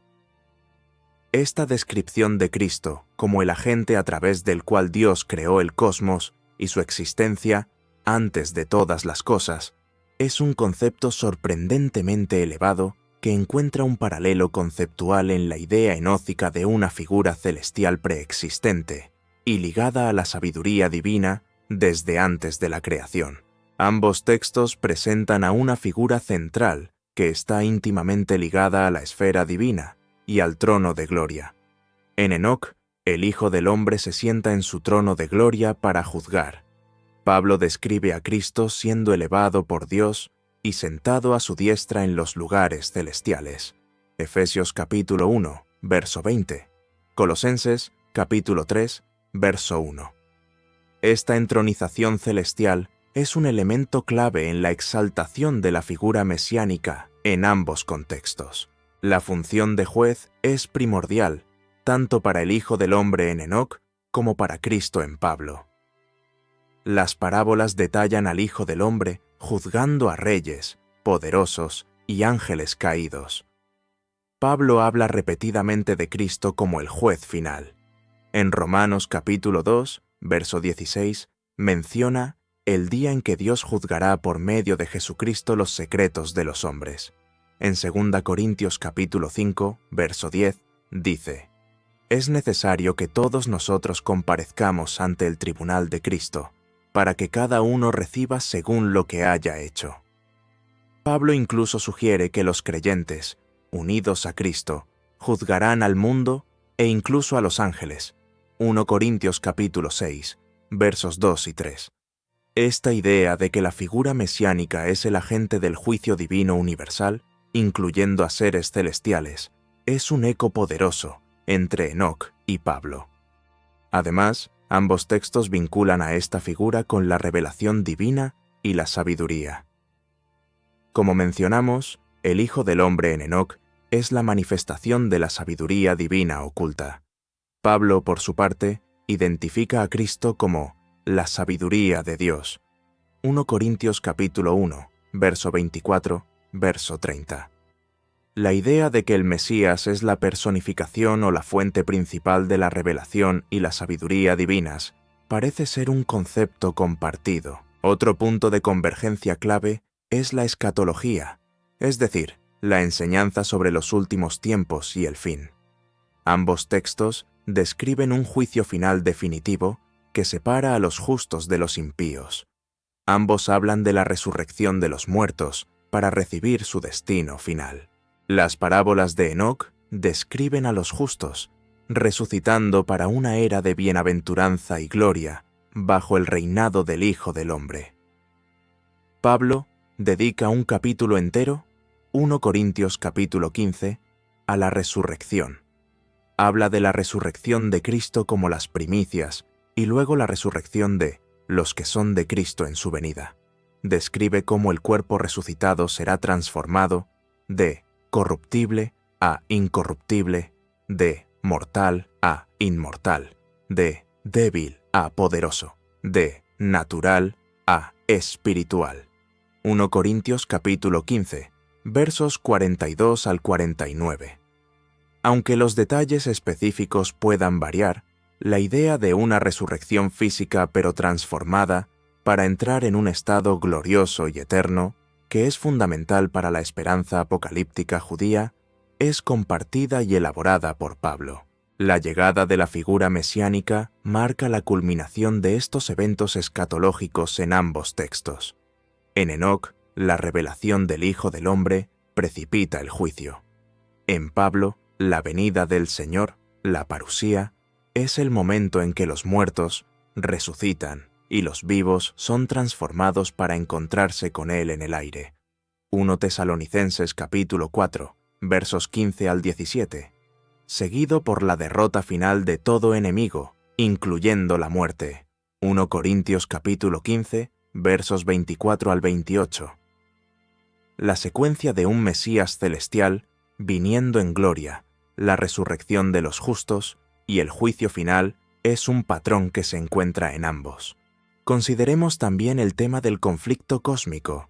Esta descripción de Cristo como el agente a través del cual Dios creó el cosmos y su existencia antes de todas las cosas es un concepto sorprendentemente elevado que encuentra un paralelo conceptual en la idea enócica de una figura celestial preexistente y ligada a la sabiduría divina desde antes de la creación. Ambos textos presentan a una figura central que está íntimamente ligada a la esfera divina y al trono de gloria. En Enoc, el Hijo del Hombre se sienta en su trono de gloria para juzgar. Pablo describe a Cristo siendo elevado por Dios y sentado a su diestra en los lugares celestiales. Efesios capítulo 1, verso 20. Colosenses capítulo 3, verso 1. Esta entronización celestial es un elemento clave en la exaltación de la figura mesiánica en ambos contextos. La función de juez es primordial, tanto para el Hijo del Hombre en Enoc como para Cristo en Pablo. Las parábolas detallan al Hijo del Hombre juzgando a reyes, poderosos y ángeles caídos. Pablo habla repetidamente de Cristo como el juez final. En Romanos capítulo 2, verso 16, menciona el día en que Dios juzgará por medio de Jesucristo los secretos de los hombres. En 2 Corintios capítulo 5, verso 10, dice: Es necesario que todos nosotros comparezcamos ante el tribunal de Cristo, para que cada uno reciba según lo que haya hecho. Pablo incluso sugiere que los creyentes, unidos a Cristo, juzgarán al mundo e incluso a los ángeles. 1 Corintios capítulo 6, versos 2 y 3. Esta idea de que la figura mesiánica es el agente del juicio divino universal, incluyendo a seres celestiales, es un eco poderoso entre Enoc y Pablo. Además, ambos textos vinculan a esta figura con la revelación divina y la sabiduría. Como mencionamos, el Hijo del Hombre en Enoc es la manifestación de la sabiduría divina oculta. Pablo, por su parte, identifica a Cristo como la sabiduría de Dios. 1 Corintios capítulo 1, verso 24, verso 30. La idea de que el Mesías es la personificación o la fuente principal de la revelación y la sabiduría divinas parece ser un concepto compartido. Otro punto de convergencia clave es la escatología, es decir, la enseñanza sobre los últimos tiempos y el fin. Ambos textos describen un juicio final definitivo que separa a los justos de los impíos. Ambos hablan de la resurrección de los muertos para recibir su destino final. Las parábolas de Enoc describen a los justos, resucitando para una era de bienaventuranza y gloria bajo el reinado del Hijo del Hombre. Pablo dedica un capítulo entero, 1 Corintios capítulo 15, a la resurrección. Habla de la resurrección de Cristo como las primicias y luego la resurrección de los que son de Cristo en su venida. Describe cómo el cuerpo resucitado será transformado de corruptible a incorruptible, de mortal a inmortal, de débil a poderoso, de natural a espiritual. 1 Corintios capítulo 15, versos 42 al 49. Aunque los detalles específicos puedan variar, la idea de una resurrección física pero transformada para entrar en un estado glorioso y eterno, que es fundamental para la esperanza apocalíptica judía, es compartida y elaborada por Pablo. La llegada de la figura mesiánica marca la culminación de estos eventos escatológicos en ambos textos. En Enoc, la revelación del Hijo del Hombre precipita el juicio. En Pablo, la venida del Señor, la parusía, es el momento en que los muertos resucitan y los vivos son transformados para encontrarse con Él en el aire. 1 Tesalonicenses capítulo 4, versos 15 al 17. Seguido por la derrota final de todo enemigo, incluyendo la muerte. 1 Corintios capítulo 15, versos 24 al 28. La secuencia de un Mesías celestial viniendo en gloria, la resurrección de los justos y el juicio final es un patrón que se encuentra en ambos. Consideremos también el tema del conflicto cósmico.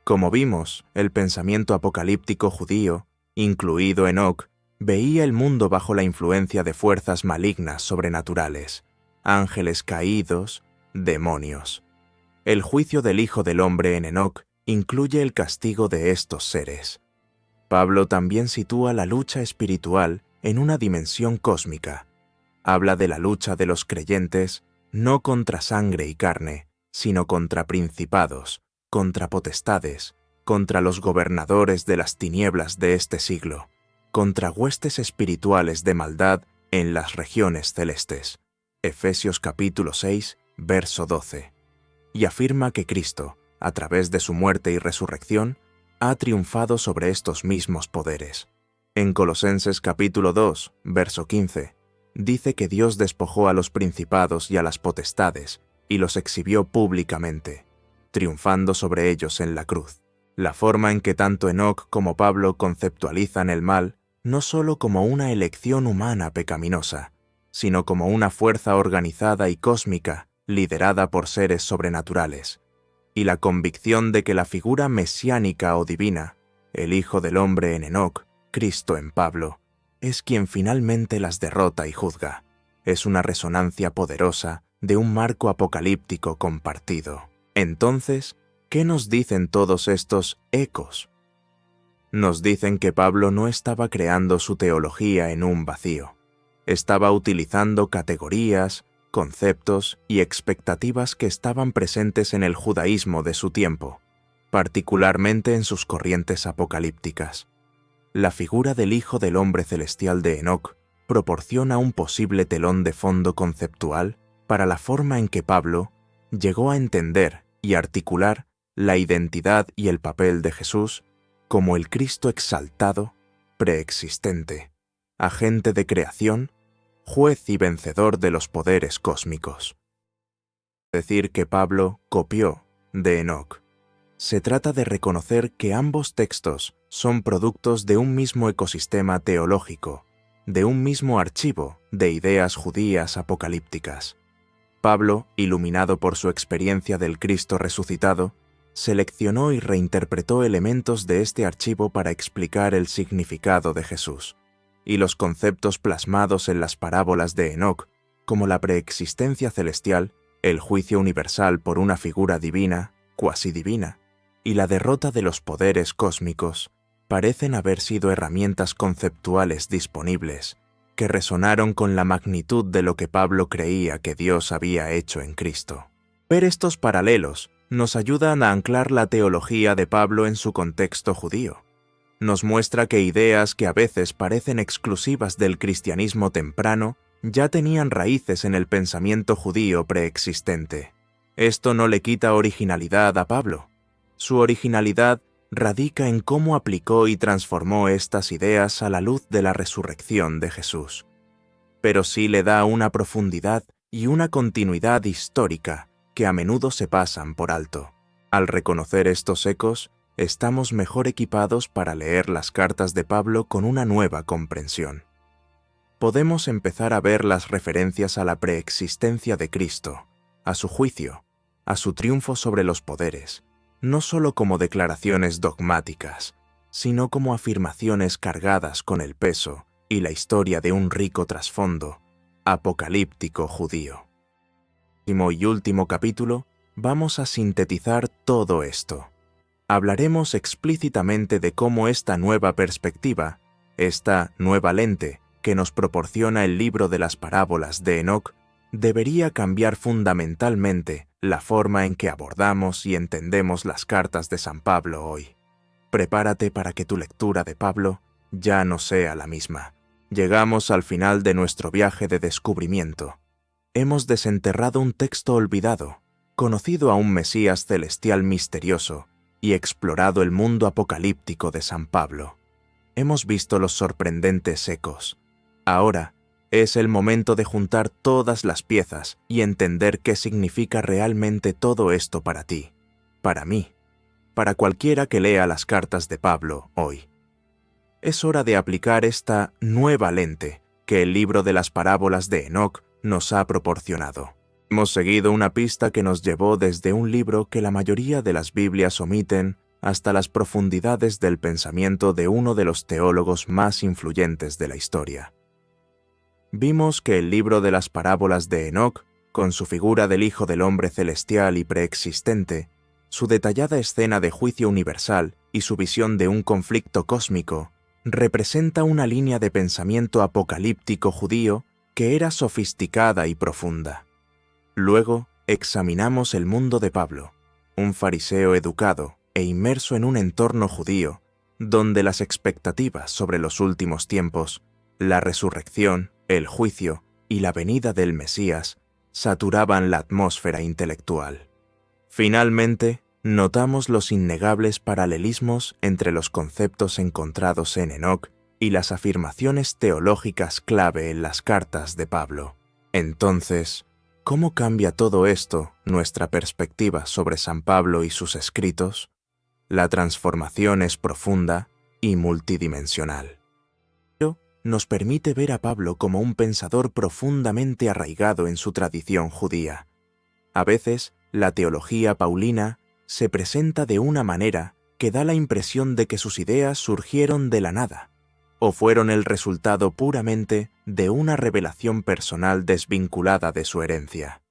Como vimos, el pensamiento apocalíptico judío, incluido Enoc, veía el mundo bajo la influencia de fuerzas malignas sobrenaturales, ángeles caídos, demonios. El juicio del Hijo del Hombre en Enoc incluye el castigo de estos seres. Pablo también sitúa la lucha espiritual en una dimensión cósmica. Habla de la lucha de los creyentes no contra sangre y carne, sino contra principados, contra potestades, contra los gobernadores de las tinieblas de este siglo, contra huestes espirituales de maldad en las regiones celestes. Efesios capítulo 6, verso 12. Y afirma que Cristo, a través de su muerte y resurrección, ha triunfado sobre estos mismos poderes. En Colosenses capítulo 2, verso 15, dice que Dios despojó a los principados y a las potestades y los exhibió públicamente, triunfando sobre ellos en la cruz. La forma en que tanto Enoc como Pablo conceptualizan el mal no solo como una elección humana pecaminosa, sino como una fuerza organizada y cósmica liderada por seres sobrenaturales, y la convicción de que la figura mesiánica o divina, el Hijo del Hombre en Enoc, Cristo en Pablo, es quien finalmente las derrota y juzga. Es una resonancia poderosa de un marco apocalíptico compartido. Entonces, ¿qué nos dicen todos estos ecos? Nos dicen que Pablo no estaba creando su teología en un vacío. Estaba utilizando categorías, conceptos y expectativas que estaban presentes en el judaísmo de su tiempo, particularmente en sus corrientes apocalípticas. La figura del Hijo del Hombre celestial de Enoc proporciona un posible telón de fondo conceptual para la forma en que Pablo llegó a entender y articular la identidad y el papel de Jesús como el Cristo exaltado, preexistente, agente de creación, juez y vencedor de los poderes cósmicos. Decir que Pablo copió de Enoc. Se trata de reconocer que ambos textos son productos de un mismo ecosistema teológico, de un mismo archivo de ideas judías apocalípticas. Pablo, iluminado por su experiencia del Cristo resucitado, seleccionó y reinterpretó elementos de este archivo para explicar el significado de Jesús, y los conceptos plasmados en las parábolas de Enoc, como la preexistencia celestial, el juicio universal por una figura divina, cuasi divina, y la derrota de los poderes cósmicos, parecen haber sido herramientas conceptuales disponibles, que resonaron con la magnitud de lo que Pablo creía que Dios había hecho en Cristo. Ver estos paralelos nos ayudan a anclar la teología de Pablo en su contexto judío. Nos muestra que ideas que a veces parecen exclusivas del cristianismo temprano ya tenían raíces en el pensamiento judío preexistente. Esto no le quita originalidad a Pablo. Su originalidad radica en cómo aplicó y transformó estas ideas a la luz de la resurrección de Jesús. Pero sí le da una profundidad y una continuidad histórica que a menudo se pasan por alto. Al reconocer estos ecos, estamos mejor equipados para leer las cartas de Pablo con una nueva comprensión. Podemos empezar a ver las referencias a la preexistencia de Cristo, a su juicio, a su triunfo sobre los poderes, no solo como declaraciones dogmáticas, sino como afirmaciones cargadas con el peso y la historia de un rico trasfondo apocalíptico judío. En el último capítulo vamos a sintetizar todo esto. Hablaremos explícitamente de cómo esta nueva perspectiva, esta nueva lente que nos proporciona el libro de las parábolas de Enoc, debería cambiar fundamentalmente la forma en que abordamos y entendemos las cartas de San Pablo hoy. Prepárate para que tu lectura de Pablo ya no sea la misma. Llegamos al final de nuestro viaje de descubrimiento. Hemos desenterrado un texto olvidado, conocido a un Mesías celestial misterioso y explorado el mundo apocalíptico de San Pablo. Hemos visto los sorprendentes ecos. Ahora es el momento de juntar todas las piezas y entender qué significa realmente todo esto para ti, para mí, para cualquiera que lea las cartas de Pablo hoy. Es hora de aplicar esta nueva lente que el libro de las parábolas de Enoc nos ha proporcionado. Hemos seguido una pista que nos llevó desde un libro que la mayoría de las Biblias omiten hasta las profundidades del pensamiento de uno de los teólogos más influyentes de la historia. Vimos que el libro de las parábolas de Enoc, con su figura del Hijo del Hombre celestial y preexistente, su detallada escena de juicio universal y su visión de un conflicto cósmico, representa una línea de pensamiento apocalíptico judío que era sofisticada y profunda. Luego, examinamos el mundo de Pablo, un fariseo educado e inmerso en un entorno judío, donde las expectativas sobre los últimos tiempos, la resurrección, el juicio y la venida del Mesías saturaban la atmósfera intelectual. Finalmente, notamos los innegables paralelismos entre los conceptos encontrados en Enoc y las afirmaciones teológicas clave en las cartas de Pablo. Entonces, ¿cómo cambia todo esto nuestra perspectiva sobre San Pablo y sus escritos? La transformación es profunda y multidimensional. Nos permite ver a Pablo como un pensador profundamente arraigado en su tradición judía. A veces, la teología paulina se presenta de una manera que da la impresión de que sus ideas surgieron de la nada, o fueron el resultado puramente de una revelación personal desvinculada de su herencia.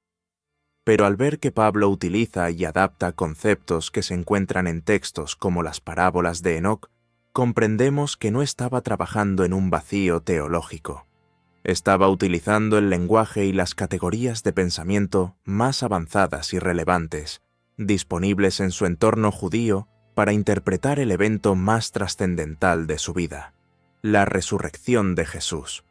Pero al ver que Pablo utiliza y adapta conceptos que se encuentran en textos como las parábolas de Enoc, comprendemos que no estaba trabajando en un vacío teológico. Estaba utilizando el lenguaje y las categorías de pensamiento más avanzadas y relevantes, disponibles en su entorno judío para interpretar el evento más trascendental de su vida, la resurrección de Jesús.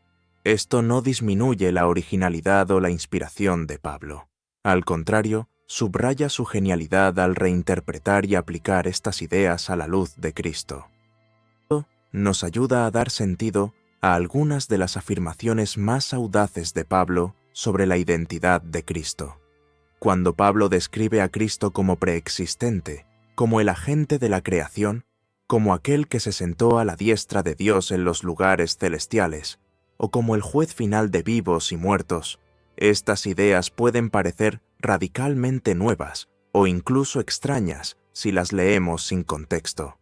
Esto no disminuye la originalidad o la inspiración de Pablo. Al contrario, subraya su genialidad al reinterpretar y aplicar estas ideas a la luz de Cristo. Esto nos ayuda a dar sentido a algunas de las afirmaciones más audaces de Pablo sobre la identidad de Cristo. Cuando Pablo describe a Cristo como preexistente, como el agente de la creación, como aquel que se sentó a la diestra de Dios en los lugares celestiales, o como el juez final de vivos y muertos, estas ideas pueden parecer radicalmente nuevas o incluso extrañas si las leemos sin contexto.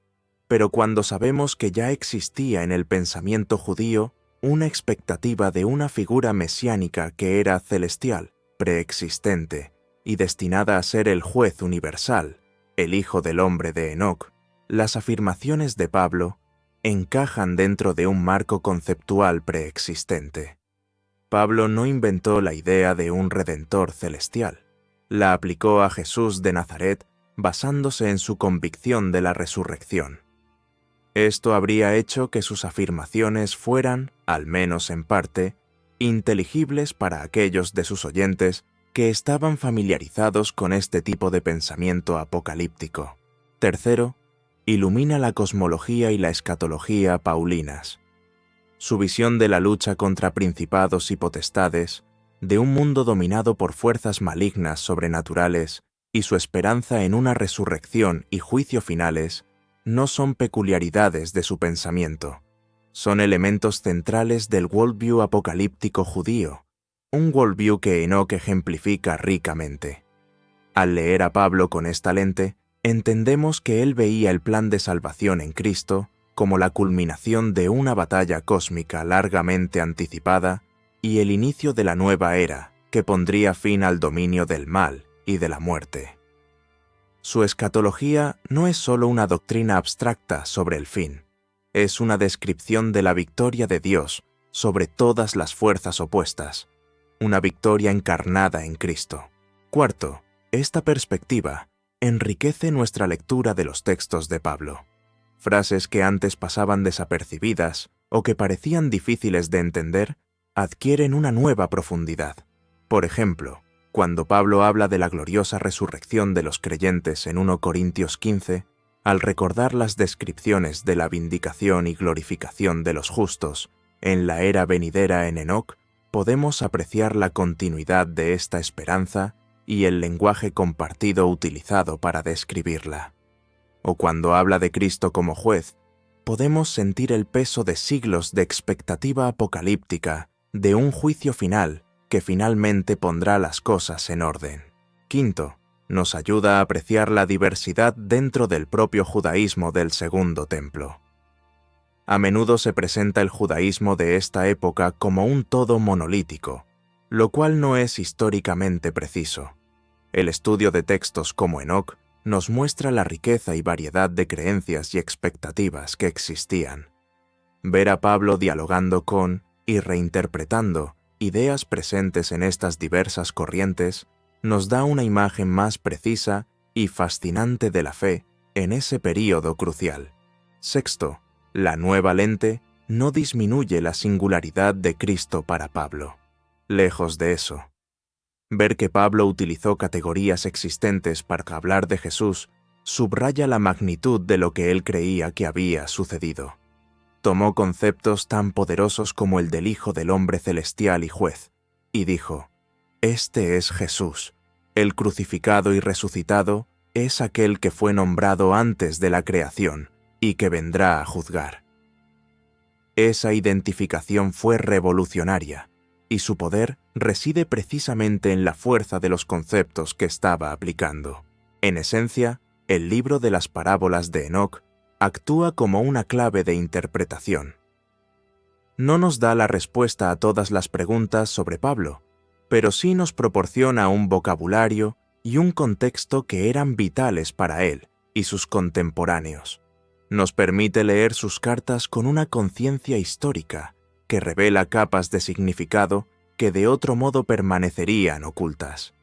Pero cuando sabemos que ya existía en el pensamiento judío una expectativa de una figura mesiánica que era celestial, preexistente, y destinada a ser el juez universal, el Hijo del Hombre de Enoc, las afirmaciones de Pablo encajan dentro de un marco conceptual preexistente. Pablo no inventó la idea de un Redentor celestial, la aplicó a Jesús de Nazaret basándose en su convicción de la resurrección. Esto habría hecho que sus afirmaciones fueran, al menos en parte, inteligibles para aquellos de sus oyentes que estaban familiarizados con este tipo de pensamiento apocalíptico. Tercero, ilumina la cosmología y la escatología paulinas. Su visión de la lucha contra principados y potestades, de un mundo dominado por fuerzas malignas sobrenaturales y su esperanza en una resurrección y juicio finales, no son peculiaridades de su pensamiento. Son elementos centrales del worldview apocalíptico judío, un worldview que Enoch ejemplifica ricamente. Al leer a Pablo con esta lente, entendemos que él veía el plan de salvación en Cristo como la culminación de una batalla cósmica largamente anticipada y el inicio de la nueva era que pondría fin al dominio del mal y de la muerte. Su escatología no es solo una doctrina abstracta sobre el fin, es una descripción de la victoria de Dios sobre todas las fuerzas opuestas, una victoria encarnada en Cristo. Cuarto, esta perspectiva enriquece nuestra lectura de los textos de Pablo. Frases que antes pasaban desapercibidas o que parecían difíciles de entender, adquieren una nueva profundidad. Por ejemplo, cuando Pablo habla de la gloriosa resurrección de los creyentes en 1 Corintios 15, al recordar las descripciones de la vindicación y glorificación de los justos en la era venidera en Enoc, podemos apreciar la continuidad de esta esperanza y el lenguaje compartido utilizado para describirla. O cuando habla de Cristo como juez, podemos sentir el peso de siglos de expectativa apocalíptica de un juicio final que finalmente pondrá las cosas en orden. Quinto, nos ayuda a apreciar la diversidad dentro del propio judaísmo del Segundo Templo. A menudo se presenta el judaísmo de esta época como un todo monolítico, lo cual no es históricamente preciso. El estudio de textos como Enoc nos muestra la riqueza y variedad de creencias y expectativas que existían. Ver a Pablo dialogando con y reinterpretando ideas presentes en estas diversas corrientes nos da una imagen más precisa y fascinante de la fe en ese período crucial. Sexto, la nueva lente no disminuye la singularidad de Cristo para Pablo. Lejos de eso. Ver que Pablo utilizó categorías existentes para hablar de Jesús subraya la magnitud de lo que él creía que había sucedido. Tomó conceptos tan poderosos como el del Hijo del Hombre celestial y juez, y dijo: «Este es Jesús, el crucificado y resucitado es aquel que fue nombrado antes de la creación y que vendrá a juzgar». Esa identificación fue revolucionaria, y su poder reside precisamente en la fuerza de los conceptos que estaba aplicando. En esencia, el libro de las parábolas de Enoc actúa como una clave de interpretación. No nos da la respuesta a todas las preguntas sobre Pablo, pero sí nos proporciona un vocabulario y un contexto que eran vitales para él y sus contemporáneos. Nos permite leer sus cartas con una conciencia histórica que revela capas de significado que de otro modo permanecerían ocultas.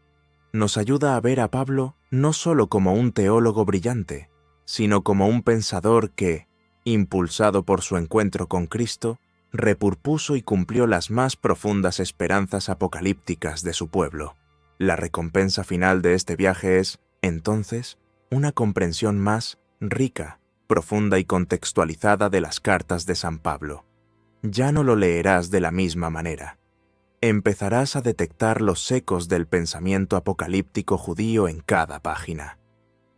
Nos ayuda a ver a Pablo no solo como un teólogo brillante, sino como un pensador que, impulsado por su encuentro con Cristo, repurpuso y cumplió las más profundas esperanzas apocalípticas de su pueblo. La recompensa final de este viaje es, entonces, una comprensión más rica, profunda y contextualizada de las cartas de San Pablo. Ya no lo leerás de la misma manera. Empezarás a detectar los ecos del pensamiento apocalíptico judío en cada página.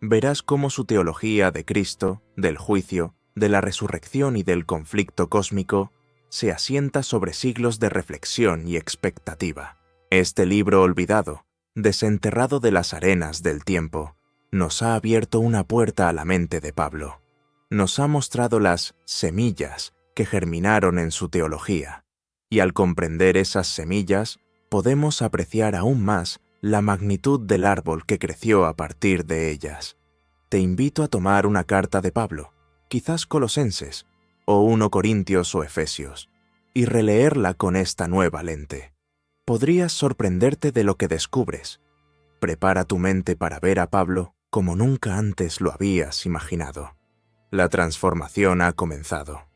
Verás cómo su teología de Cristo, del juicio, de la resurrección y del conflicto cósmico se asienta sobre siglos de reflexión y expectativa. Este libro olvidado, desenterrado de las arenas del tiempo, nos ha abierto una puerta a la mente de Pablo. Nos ha mostrado las semillas que germinaron en su teología, y al comprender esas semillas, podemos apreciar aún más la magnitud del árbol que creció a partir de ellas. Te invito a tomar una carta de Pablo, quizás Colosenses, o 1 Corintios o Efesios, y releerla con esta nueva lente. Podrías sorprenderte de lo que descubres. Prepara tu mente para ver a Pablo como nunca antes lo habías imaginado. La transformación ha comenzado.